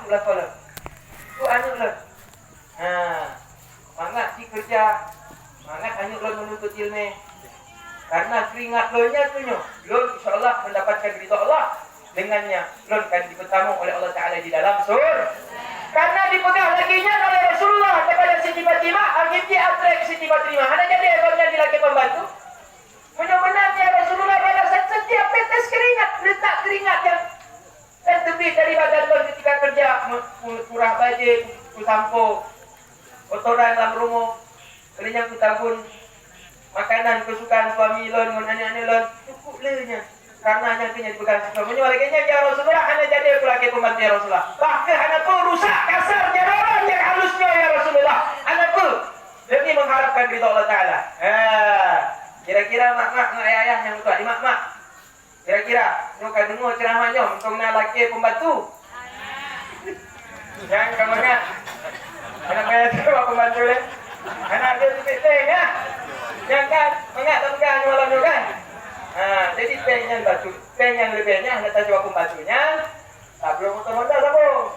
tu lah kalau. Tu anu lah. Mangat si kerja. Mangat hanya lo menuntut ilmu. Karena keringat lo nya tu nyo. Lo insyaAllah mendapatkan ridha Allah. Dengannya lo akan dipertamu oleh Allah Ta'ala di dalam surga. Karena dipegang laginya oleh Rasulullah kepada Siti Fatimah. Akhirnya atrek Siti Fatimah. Hanya jadi hebatnya dilaki pembantu. Benar-benarnya Rasulullah pada setiap tetes keringat. Letak keringat yang terbit dari badan lo ketika kerja. Kurah bajik, kusampo, kotoran dalam rumah. Kalinya kutabun makanan kesukaan suami lo dengan anak-anak lo. Cukup lehnya. Karena hanya kena dipegang Rasulullah. Menyuarakannya ya Rasulullah. Hanya jadi aku laki pembantu ya Rasulullah. Bahkan anak tu rusak kasarnya orang yang halusnya ya Rasulullah. Anak tu demi mengharapkan ridha Allah Ta'ala. Kira-kira mak-mak ayah yang tua di mak-mak. Kira-kira nyok dengar ceramahnya untuk nak laki pembantu. Yang kemana? Anak saya tu pembantu le. Anak dia tu peteng ya. Yang kan mengat tak pegang malam tu kan. Jadi pen yang batu, pen yang lebihnya hendak tak jawab pembantunya. Tak belum motor Honda sabo.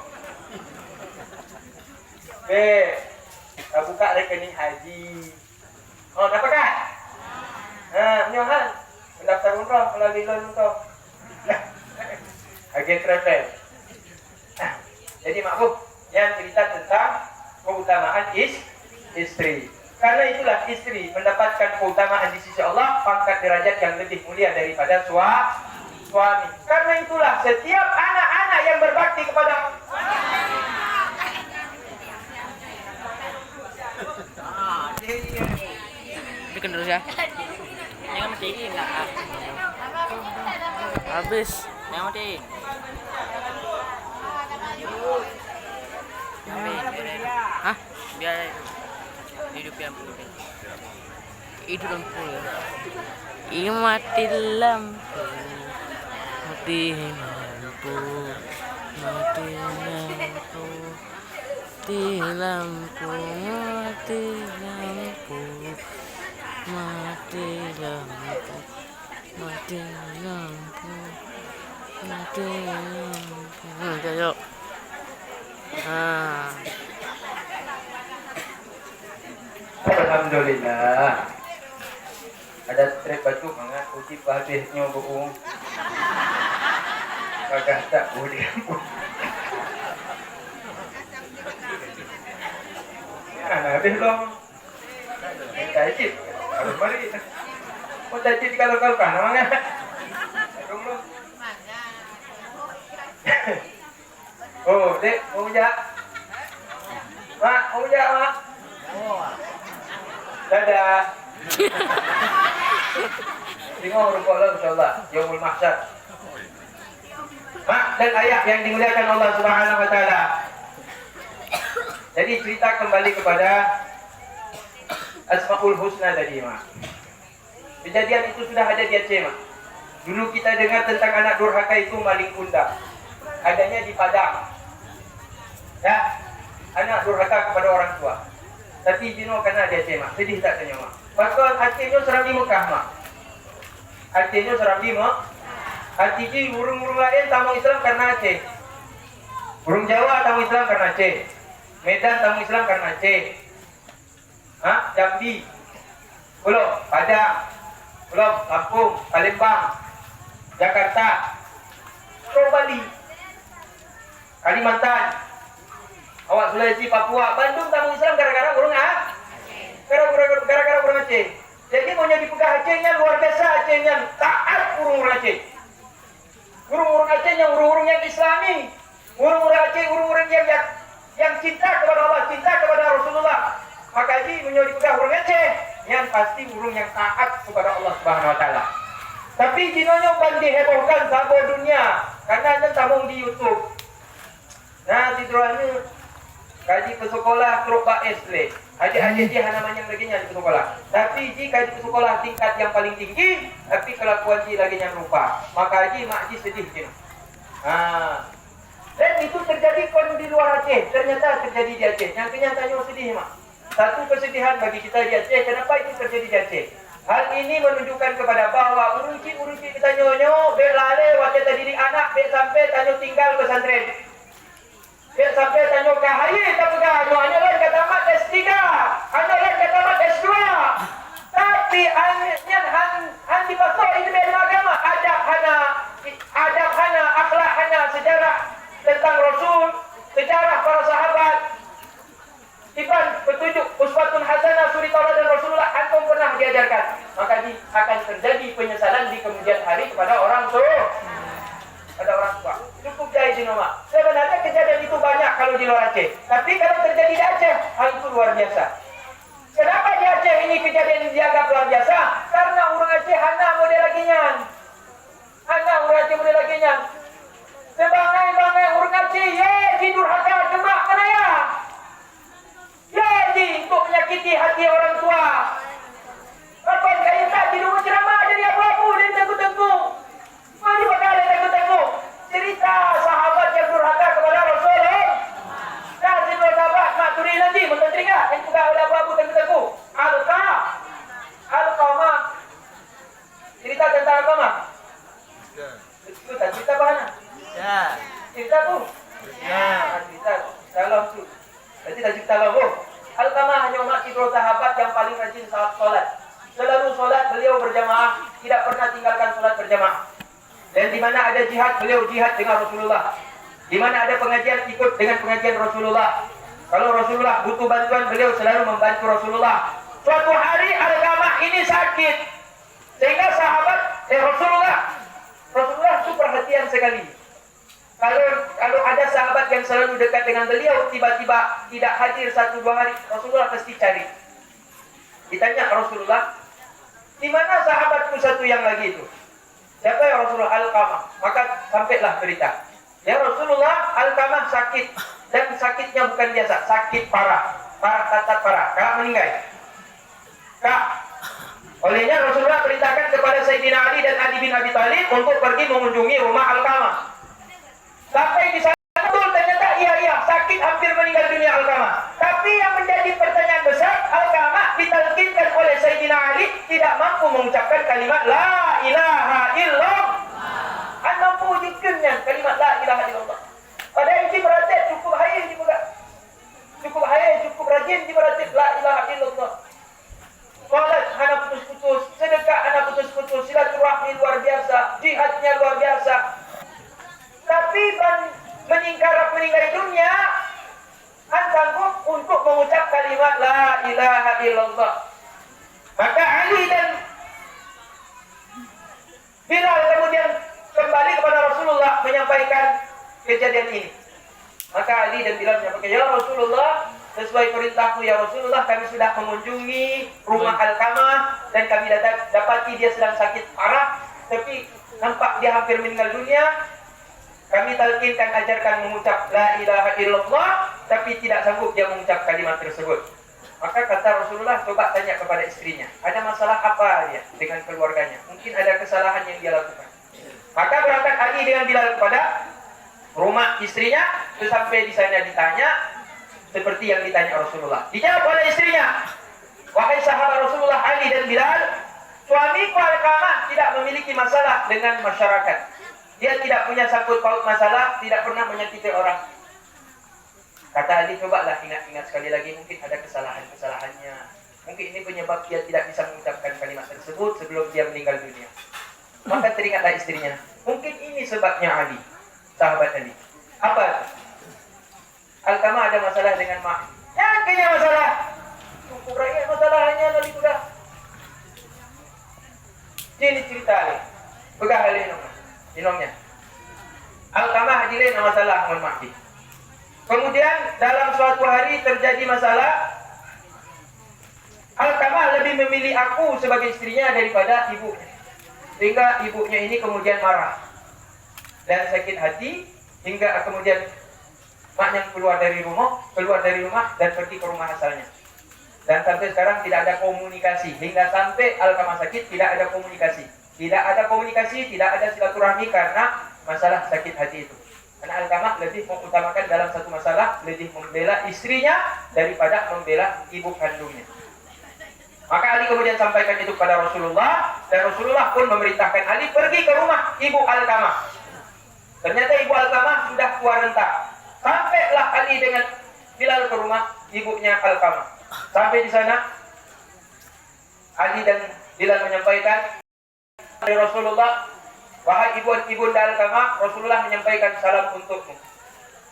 Tak buka rekening haji. Oh, dapat kan? Nyohan mendaftar umrah melalui loan untuk agen travel. Jadi maklum yang cerita tentang keutamaan istri. Karena itulah istri mendapatkan keutamaan di sisi Allah, pangkat derajat yang lebih mulia daripada suami. Karena itulah setiap anak-anak yang berbakti kepada bikin terus ya. Jangan mati enggak. Habis. Jangan mati. Hah? Biar hidup yang hidup lampu. Mati lampu. Mati lampu. Mati lampu. Mati lampu. Mati lampu. Mati lampu, mati lampu, mati lampu. Yuk. Alhamdulillah. Ada trip batu mangat uji habisnya buung. Kagak tak boleh. Habis dong. Tajib. Harus mari. Oh tajib kalau kan namanya. Tunggu. Oh, Dek, mau ujak. Mak, mau ujak, Mak. Dadah. Tengok rukuk Allah insyaAllah. Yaumul Mahsyar. Mak dan ayah yang dimuliakan Allah Subhanahu Wa Taala. Jadi cerita kembali kepada Asmaul Husna tadi, Mak. Kejadian itu sudah ada di Aceh, Mak. Dulu kita dengar tentang anak durhaka itu maling kundang. Adanya di Padang. Ya, anak durhaka kepada orang tua. Tapi jino kena di Aceh, Mak. Sedih tak tanya, Mak. Pasal Acehnya seram di Mekah, Mak. Acehnya seram di Mekah. Artinya burung-burung lain tamu Islam karena Aceh. Burung Jawa tamu Islam karena Aceh. Medan tamu Islam karena Aceh. Jambi, belum, Padang, belum, Lampung, Palembang, Jakarta, Bali, Kalimantan, awak Sulawesi, Papua, Bandung tamu Islam gara-gara burung gara-gara burung Aceh. Jadi maunya dipegang Acehnya luar biasa, Acehnya taat burung Aceh. Burung Acehnya burung yang Islami, burung Aceh, burung yang cinta kepada Allah, cinta kepada Rasulullah. Maka ini menjadi pegang burung Aceh yang pasti burung yang taat kepada Allah Subhanahu Wa Taala. Tapi jinonya bukan dihebohkan sabo dunia karena ada tabung di YouTube. Nah tidurnya kaji ke sekolah kerupa SD. Adik-adik dia namanya lagi yang di sekolah. Tapi jika kaji ke sekolah tingkat yang paling tinggi, tapi kelakuan dia lagi yang rupa. Maka ji mak ji sedih jino. Dan itu terjadi pun di luar Aceh. Ternyata terjadi di Aceh. Yang kenyataannya sedih, Mak. Satu kesedihan bagi kita di Aceh. Kenapa itu terjadi di Aceh? Hal ini menunjukkan kepada bahwa uruci kita nyonyo, belale, waktu tadi di anak, sampai tanyo tinggal pesantren. Dia sampai tanya ke hari tak pegang. Anak lain kata mat S3. Anak lain kata mat S2. Tapi anaknya han dipasok ini dalam agama. Adab hana, akhlak hana, sejarah tentang Rasul, sejarah para sahabat. Iban petunjuk uswatun hasanah suri tauladan Rasulullah antum pernah diajarkan. Maka akan terjadi penyesalan di kemudian hari kepada orang tua. Pada orang tua. Cukup dari sini, Mak. Sebenarnya kejadian itu banyak kalau di luar Aceh. Tapi kalau terjadi di Aceh, hal itu luar biasa. Kenapa di Aceh ini kejadian dianggap luar biasa? Karena orang Aceh hana model laginya. Hana orang Aceh model laginya. Sebangai-bangai orang Aceh, di durhaka gemak mana ya? Untuk menyakiti hati orang tua. Kapan kaya tak di rumah ceramah dari abu-abu dan tengku-tengku. Mari bakal ada tengku-tengku. Cerita sahabat yang durhaka kepada Rasulullah. Nah, cerita sahabat mak turi nanti menonton teringat. Yang juga oleh abu-abu tengku-tengku. Al-Qamah. Cerita tentang Al-Qamah. Itu tak cerita mana? Ya. Cerita tu. Ya. Cerita dalam tu. Berarti tak cerita dalam. Al-Qamah hanya umat Ibrahim sahabat yang paling rajin saat sholat. Selalu sholat beliau berjamaah, tidak pernah tinggalkan sholat berjamaah. Dan di mana ada jihad, beliau jihad dengan Rasulullah. Di mana ada pengajian, ikut dengan pengajian Rasulullah. Kalau Rasulullah butuh bantuan, beliau selalu membantu Rasulullah. Suatu hari Al-Qamah ini sakit, sehingga sahabat Rasulullah itu perhatian sekali. Kalau ada sahabat yang selalu dekat dengan beliau, tiba-tiba tidak hadir 1-2 hari, Rasulullah pasti cari. Ditanya Rasulullah, di mana sahabatku satu yang lagi itu? Siapa ya Rasulullah? Al-Qamah. Maka sampailah berita. Ya Rasulullah, Al-Qamah sakit. Dan sakitnya bukan biasa, sakit parah. Parah, Kak meninggal. Olehnya Rasulullah perintahkan kepada Sayyidina Ali dan Ali bin Abi Thalib untuk pergi mengunjungi rumah Al-Qamah. Sampai di sana betul ternyata iya sakit hampir meninggal dunia Al-Qamah. Tapi yang menjadi pertanyaan besar, Al-Qamah ditalkinkan oleh Sayyidina Ali tidak mampu mengucapkan kalimat La ilaha illallah. Mampu wujudkannya kalimat La ilaha illallah. Pada ini berarti cukup hayy dipegang. Cukup rajin diberarti La ilaha illallah. Salat anak putus-putus, sedekah anak putus-putus, silaturahmi luar biasa, jihadnya luar biasa. Tapi meninggal dunia, sanggup untuk mengucap kalimat La ilaha illallah. Maka Ali dan Bilal kemudian kembali kepada Rasulullah menyampaikan kejadian ini. Maka Ali dan Bilal menyampaikan, ya Rasulullah, sesuai perintahmu ya Rasulullah, kami sudah mengunjungi rumah Al-Qamah dan kami dapati dia sedang sakit parah, tapi nampak dia hampir meninggal dunia. Kami talkinkan, ajarkan mengucap La ilaha illallah, tapi tidak sanggup dia mengucap kalimat tersebut. Maka kata Rasulullah, coba tanya kepada istrinya, ada masalah apa dia dengan keluarganya? Mungkin ada kesalahan yang dia lakukan. Maka berangkat Ali dengan Bilal kepada rumah istrinya, sampai di sana ditanya seperti yang ditanya Rasulullah. Dijawab oleh istrinya, wahai sahabat Rasulullah Ali dan Bilal, suamiku Al-Qamah tidak memiliki masalah dengan masyarakat. Dia tidak punya sangkut paut masalah, tidak pernah menyakiti orang. Kata Ali, cobalah ingat-ingat sekali lagi, mungkin ada kesalahan-kesalahannya. Mungkin ini penyebab dia tidak bisa mengucapkan kalimat tersebut sebelum dia meninggal dunia. Maka teringatlah istrinya, mungkin ini sebabnya Ali, sahabat Ali. Apa? Al-Qamah ada masalah dengan mak. Yang punya masalah. Cukup rakyat masalahnya lalu sudah. Jadi cerita Ali. Pegang Ali Inongnya. Al-Qamah hadirin masalah mohon maaf. Kemudian dalam suatu hari terjadi masalah. Al-Qamah lebih memilih aku sebagai istrinya daripada ibunya. Sehingga ibunya ini kemudian marah dan sakit hati hingga kemudian maknya keluar dari rumah dan pergi ke rumah asalnya. Dan sampai sekarang tidak ada komunikasi, hingga sampai Al-Qamah sakit tidak ada komunikasi. Tidak ada silaturahmi karena masalah sakit hati itu. Karena Al-Qamah lebih mengutamakan dalam satu masalah, lebih membela istrinya daripada membela ibu kandungnya. Maka Ali kemudian sampaikan itu kepada Rasulullah, dan Rasulullah pun memerintahkan Ali pergi ke rumah ibu Al-Qamah. Ternyata ibu Al-Qamah sudah tua renta. Sampailah Ali dengan Bilal ke rumah ibunya Alqamah. Sampai di sana, Ali dan Bilal menyampaikan dari Rasulullah, wahai ibunda Alqamah, Rasulullah menyampaikan salam untukmu.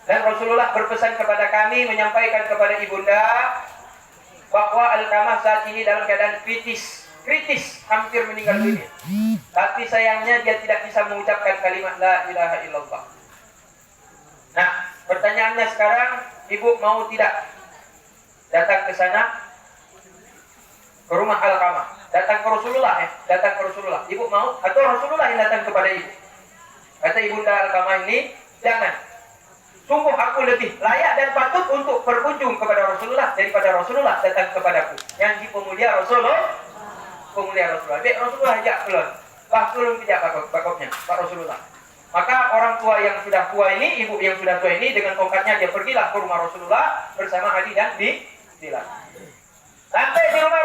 Dan Rasulullah berpesan kepada kami, menyampaikan kepada ibunda bahwa Alqamah saat ini dalam keadaan kritis, hampir meninggal dunia. Tapi sayangnya dia tidak bisa mengucapkan kalimat la ilaha illallah. Nah, pertanyaannya sekarang, ibu mau tidak datang ke sana, ke rumah Alqamah, datang ke Rasulullah, ibu mau atau Rasulullah yang datang kepada ibu? Kata ibunda Alqamah ini, jangan. Sungguh aku lebih layak dan patut untuk berkunjung kepada Rasulullah daripada Rasulullah datang kepadaku. Yang dipemulia Rasulullah. Baik, Rasulullah ajak keluar. Turun kejap bakopnya, Pak Rasulullah. Maka orang tua yang sudah tua ini, ibu yang sudah tua ini, dengan tongkatnya dia pergilah ke rumah Rasulullah bersama Ali dan Bilal. Sampai di rumah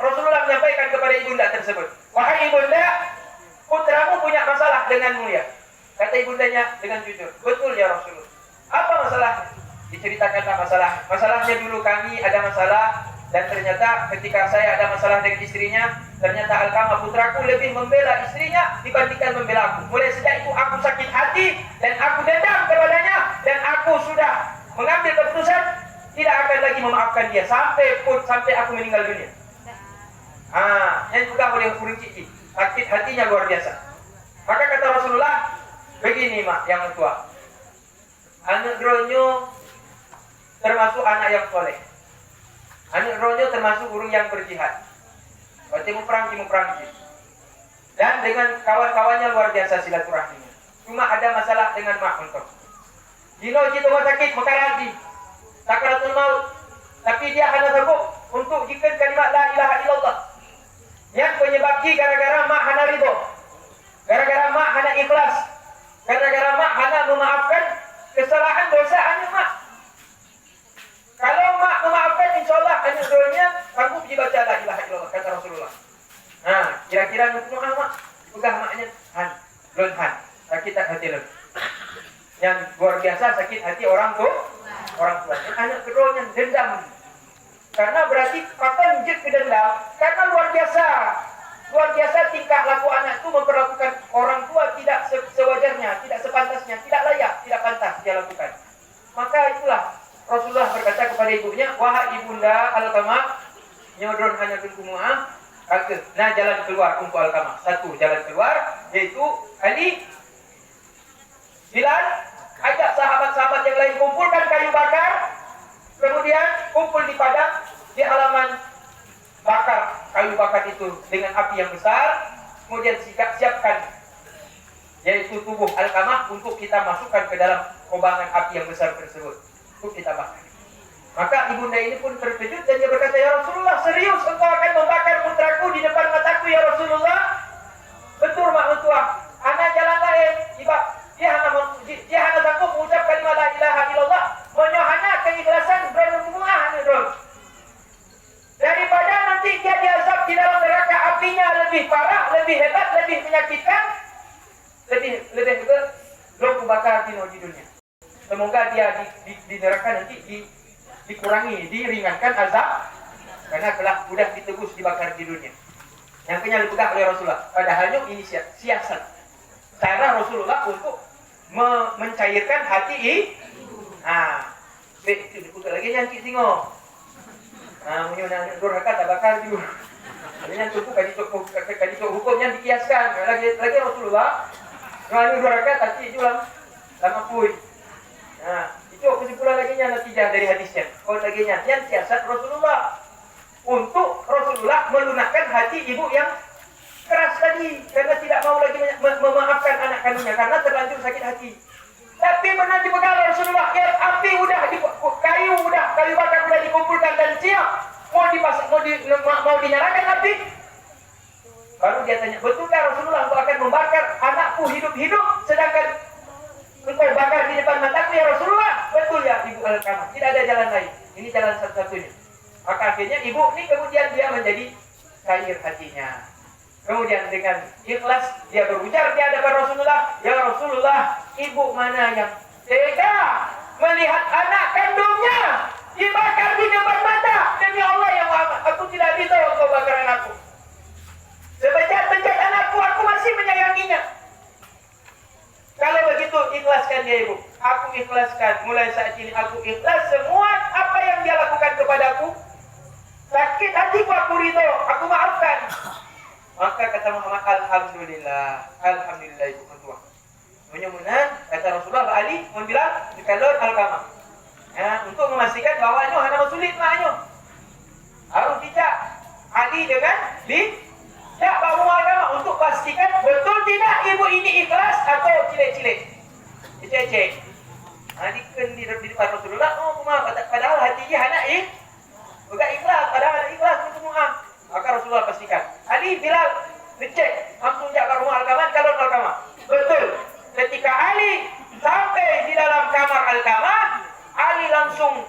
Rasulullah menyampaikan kepada ibunda tersebut, wahai ibunda, putramu punya masalah denganmu ya. Kata ibundanya dengan jujur, betul ya Rasulullah. Apa masalahnya? Diceritakanlah masalah. Masalahnya dulu kami ada masalah, dan ternyata ketika saya ada masalah dengan istrinya, ternyata Alqamah putraku lebih membela istrinya dibandingkan membela aku. Mulai sejak itu aku sakit hati dan aku dendam kepadanya, dan aku sudah mengambil keputusan tidak akan lagi memaafkan dia sampai aku meninggal dunia. Yang juga oleh Urung Cici, sakit hatinya luar biasa. Maka kata Rasulullah, begini mak yang tua, anak Ronyo termasuk anak yang soleh. Anak Ronyo termasuk urung yang berjihad. Timu perang. Dan dengan kawan-kawannya luar biasa silaturahminya. Cuma ada masalah dengan mak untuk. Dino kita rumah sakit mekarati, sakaratul maut. Tapi dia hanya sanggup untuk jika kalimat la ilaha illallah. Yang penyebabnya gara-gara mak hana ridho, gara-gara mak hana ikhlas, gara-gara mak hana memaafkan kesalahan dosa anak mak. Kalau mak memaafkan, insyaAllah anak doanya sanggup dibaca la ilaha illallah, kata Rasulullah. Kira-kira nuknuh mak, pegang maknya, sakit hati lebih. Yang luar biasa sakit hati orang tua. Anak keduanya dendam. Karena berarti kapan jid ke dendam? Karena luar biasa tingkah laku anak itu memperlakukan orang tua tidak sewajarnya, tidak sepantasnya, tidak layak, tidak pantas dia lakukan. Maka itulah Rasulullah berkata kepada ibunya, wahai ibunda Alqamah, nyodron hanya kumu'ah. Nah, jalan keluar untuk Alqamah. Satu jalan keluar, yaitu Ali, Bilal, ajak sahabat-sahabat yang lain kumpulkan kayu bakar, kemudian kumpul di padang, di halaman, bakar kayu bakar itu dengan api yang besar, kemudian siapkan, yaitu tubuh Alqamah untuk kita masukkan ke dalam kobangan api yang besar tersebut, untuk kita bakar. Maka ibunda ini pun terkejut dan dia berkata, ya Rasulullah, serius engkau akan membakar putraku di depan mataku ya Rasulullah? Betul mak mentua, anak jalan lain, dia hanya sanggup mengucap kalimat la ilaha illallah, menyohana keikhlasan berumuah drone. Daripada nanti dia diazab di dalam neraka apinya lebih parah, lebih hebat, lebih menyakitkan, lebih belum kubakar di dunia. Semoga dia di neraka nanti dikurangi, diringankan azab, karena telah mudah ditebus dibakar di dunia. Yang kenyal dipegang oleh Rasulullah. Padahalnya ini siasat cara Rasulullah untuk mencairkan hati itu dipegang lagi nyangkit tengok. Menyunan durhaka tak bakar juga. Yang tubuh kadicok hukumnya dikiaskan. Lagi Rasulullah nganu durhaka tapi juga lama pui. Itu kesimpulan lagi natijah dari hadisnya. Lagi yang siasat Rasulullah untuk Rasulullah melunakkan hati ibu yang keras tadi, karena tidak mau lagi memaafkan anak kandungnya karena terlanjur sakit hati. Tapi benar dipegang Rasulullah, ya api udah kayu bakar udah dikumpulkan dan siap mau dinyalakan api. Baru dia tanya, betulkah Rasulullah engkau akan membakar anakku hidup-hidup sedangkan engkau bakar di depan mataku ya Rasulullah? Betul ya Ibu Alqamah, tidak ada jalan lain, ini jalan satu-satunya. Maka akhirnya ibu ini kemudian dia menjadi cair hatinya. Kemudian dengan ikhlas dia berujar di hadapan Rasulullah, ya Rasulullah, ibu mana yang tega melihat anak kandungnya dibakar di depan mata. Demi Allah yang Maha, aku tidak bisa engkau bakar anakku. Sebejat-bejat anakku, aku masih menyayanginya. Kalau begitu, ikhlaskan dia ibu. Aku ikhlaskan. Mulai saat ini aku ikhlas semua apa yang dia lakukan kepadaku. Sakit hatiku aku ridho, aku maafkan. Maka kata Muhammad, Alhamdulillah. Alhamdulillah ibu ketua. Mudah-mudahan kata Rasulullah Ali membilang dikalon al-kamah. Untuk memastikan bahwa ini hanya sulit maknya. Harus dicak Ali dengan cak bahu agama untuk pastikan betul tidak ibu ini ikhlas atau cilik-cilik. Cek. Di depan Rasulullah, padahal hatinya anak bukan ikhlas, padahal ada ikhlas itu semua. Maka Rasulullah pastikan. Ali Bilal dicek langsung jaga rumah al-kamah, calon al-kamah. Betul. Ketika Ali sampai di dalam kamar al-kamah, Ali langsung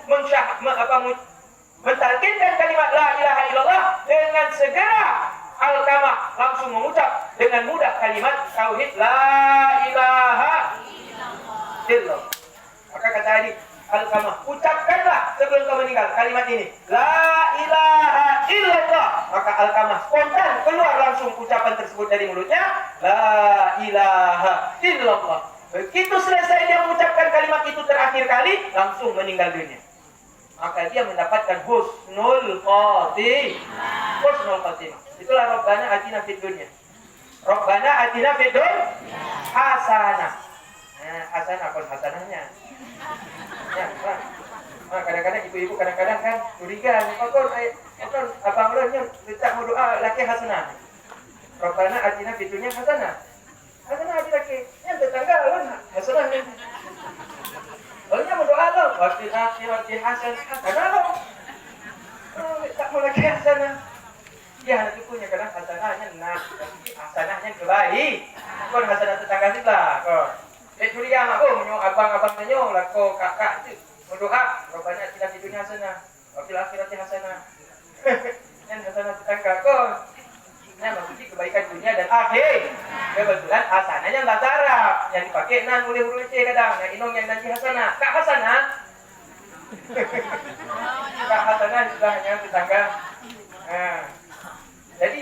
mentalkinkan kalimat la ilaha illallah. Dengan segera al-kamah langsung mengucap dengan mudah kalimat tauhid la ilaha illallah. Maka kata Ali, al-kamah, ucapkanlah sebelum kau meninggal kalimat ini, la ilaha illallah. Maka al-kamah spontan keluar langsung ucapan tersebut dari mulutnya, la ilaha illallah. Begitu selesai dia mengucapkan kalimat itu terakhir kali, langsung meninggal dunia. Maka dia mendapatkan husnul khotimah. Husnul khotimah. Itulah Rabbana atina fid dunya. Rabbana atina fid dunya hasanah. Hasanah apa hasanahnya? Ya, Pak. Kadang-kadang ibu-ibu kadang-kadang kan curiga, "Kon abang lo nya minta mau doa laki hasanah." Rabbana atina fid dunya hasanah. Hasanah laki. Yang tetangga lo hasanah. Lalunya berdoa lo, waktu akhirati hasanah lo. Tak mau lagi hasanah. Ya, anak cucunya kadang hasanahnya tapi hasanahnya kebaik. Kon hasanah tetangga sih lah, kon. Curiga mak menyo abang-abang menyo lah ko kakak itu. Berdoa, Rabbana atina fid dunya hasanah, wa fil akhirati hasanah. Yang hasanah tetangga kon. Nah, maksudnya kebaikan dunia dan akhir. Kebetulan hasanahnya bahasa Arab yang dipakai nan oleh huruf C kadang. Yang inong yang nanti hasanah. Kak hasanah. Kak hasanah istilahnya tetangga. Jadi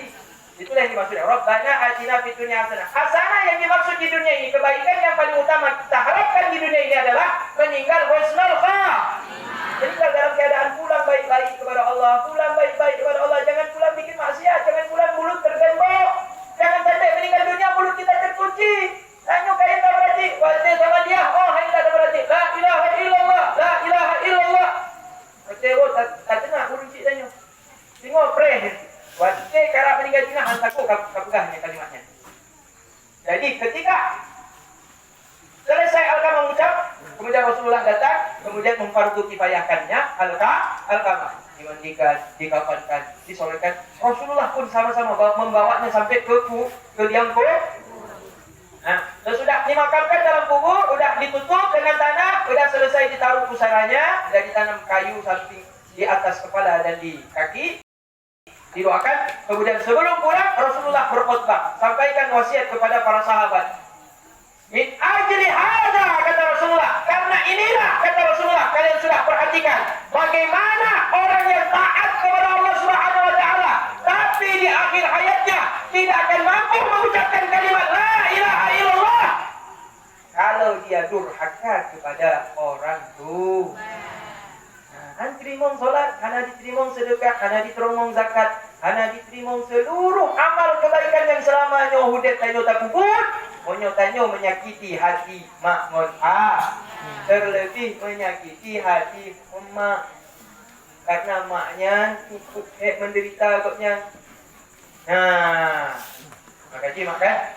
itulah yang dimaksud Rabbana atina fid dunya hasanah. Hasanah yang dimaksud di dunia ini, kebaikan yang paling utama kita harapkan di dunia ini adalah meninggal husnul khotimah. Jadi kalau dalam keadaan pulang baik-baik kepada Allah, pulang baik-baik kepada Allah, jangan pulang bikin maksiat, jangan pulang mulut tergembok, jangan sampai meninggal dunia mulut kita terkunci. Tanya kain tak berarti, wajib sama dia, oh hai tak berarti, la ilaha illallah, la ilaha illallah. Kecewa tak dengar urung cik tanya. Tengok pray. Wajib cara meninggal dunia hantarku kapugahnya kalimatnya. Jadi ketika selesai al-kamah mengucap, kemudian Rasulullah datang, kemudian memfardu kifayahkannya al-kamah, dimandikan, dikafankan, disolatkan. Rasulullah pun sama-sama membawanya sampai ke liang kubur. Nah, sesudah dimakamkan dalam kubur, udah ditutup dengan tanah, udah selesai ditaruh pusaranya, udah ditanam kayu samping di atas kepala dan di kaki. Didoakan, kemudian sebelum pulang Rasulullah berkhutbah, sampaikan wasiat kepada para sahabat. Min ajli hadza, kata Rasulullah, karena inilah kata Rasulullah, kalian sudah perhatikan bagaimana orang yang taat kepada Allah Subhanahu wa taala tapi di akhir hayatnya tidak akan mampu mengucapkan kalimat la ilaha illallah kalau dia durhaka kepada orang tua. Han diterima solat, hana diterima sedekah, hana diterima zakat, hana diterima seluruh amal kebaikan yang selamanya hudet tanyo tak kubur, monyo tanyo menyakiti hati mak ngon terlebih menyakiti hati emak karena maknya cukup menderita agaknya. Nah, maka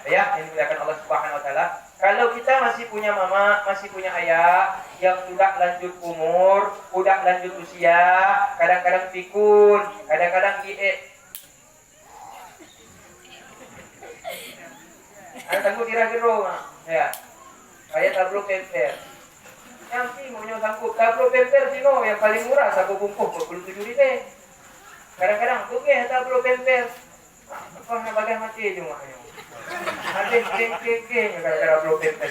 ya yang dimuliakan Allah Subhanahu wa taala, kalau kita masih punya mama, masih punya ayah yang sudah lanjut umur, sudah lanjut usia, kadang-kadang pikun, kadang-kadang tangguh kira-kira, ya, saya tablo pemper. Yang sih mau sanggup tablo pemper sino yang paling murah sabu bungkus 27.000. Kadang-kadang tuh tablo pemper. Apa nak bagai mati cuma. Ada keke gara-gara belum pemper.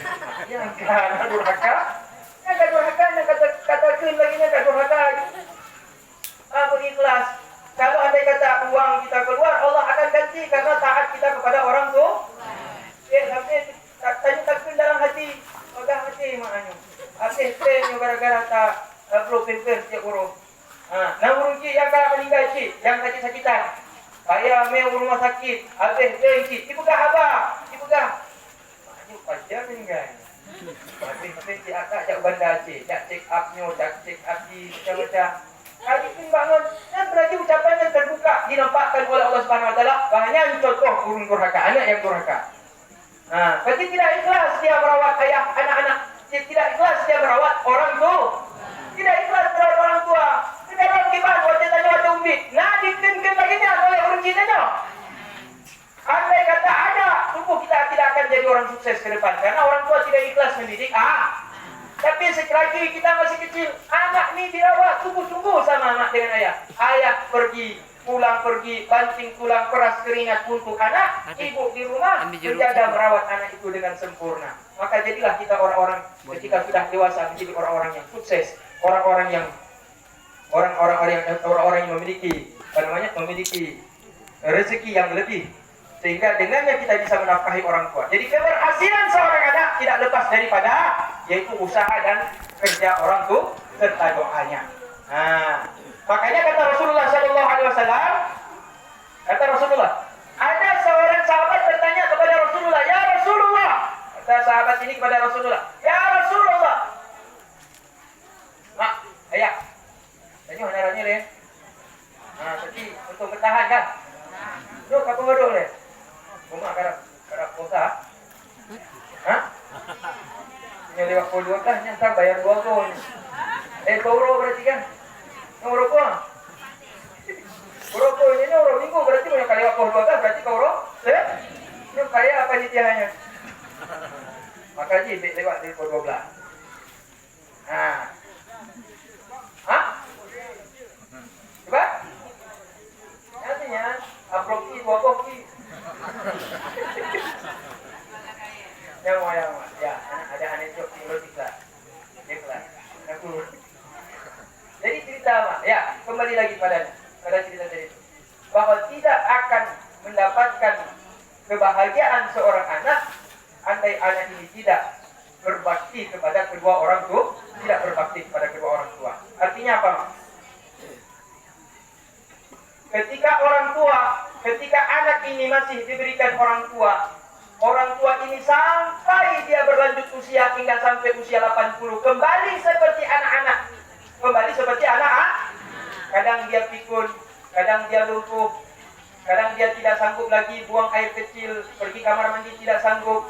Yang kan durhaka, yang durhaka, yang katakan lagi nya kat durhaka. Berikhlas. Kalau andai kata uang kita keluar, Allah akan ganti karena taat kita kepada orang tua. Tapi tanya takkan dalam hati, pegang hati maknanya. Hati penyo gara-gara tak perlu pemper setiap urus. Nah urus yang kalau meninggal cik, yang sakit-sakitan. Saya mau rumah sakit, habis cik, dipegah apa? Dipegah. Maknanya pajak meninggal. Habis cik akak jak bandar cik, jak check up-nya, jak check up di macam-macam. Kali pun bangun, dan berarti ucapan yang terbuka dinampakkan oleh Allah Subhanahu Wa Taala. Banyak contoh urun durhaka, anak yang durhaka. Berarti tidak ikhlas dia merawat ayah anak-anak. Tidak ikhlas dia merawat orang tua. Tidak ikhlas merawat orang tua. Tidak orang kiban, wajah tanya wajah umbit. Nah, dikenkan lagi nya oleh orang cintanya. Andai kata ada, tubuh kita tidak akan jadi orang sukses ke depan. Karena orang tua tidak ikhlas mendidik. Tapi selagi kita masih kecil, anak ni dirawat sungguh-sungguh sama anak dengan ayah. Ayah pergi, pulang pergi, banting tulang, peras keringat untuk anak. Ibu di rumah menjaga merawat anak itu dengan sempurna. Maka jadilah kita orang-orang ketika sudah dewasa menjadi orang-orang yang sukses, orang-orang yang memiliki memiliki rezeki yang lebih. Sehingga dengannya kita bisa menafkahi orang tua. Jadi keberhasilan seorang anak tidak lepas daripada yaitu usaha dan kerja orang tua serta doanya. Makanya kata Rasulullah SAW, kata Rasulullah, ada seorang sahabat bertanya kepada Rasulullah, ya Rasulullah, kata sahabat ini kepada Rasulullah, ya Rasulullah, mak, ayah, tanya mana ranya deh, jadi untuk bertahan kan, duduk apa duduk deh. Rumah kadang kota. Ini lewat puluh dua kan, nyata bayar 2 tahun. Kauro berarti kan? Kauro apa? Kauro ini orang minggu berarti banyak kali lewat puluh dua kan, berarti kauro. Ini kaya apa nitianya? Maka jibik lewat dari puluh 12. Coba? Artinya, aproki 2 kopi. Yang ya, ada aneh jok tinggal ikhlas. Jadi cerita apa? Ya, kembali lagi pada cerita tadi. Bahwa tidak akan mendapatkan kebahagiaan seorang anak andai anak ini tidak berbakti kepada kedua orang tua, tidak berbakti kepada kedua orang tua. Artinya apa? Ketika anak ini masih diberikan orang tua ini sampai dia berlanjut usia hingga sampai usia 80, kembali seperti anak-anak. Kadang dia pikun, kadang dia lumpuh, kadang dia tidak sanggup lagi buang air kecil, pergi kamar mandi tidak sanggup.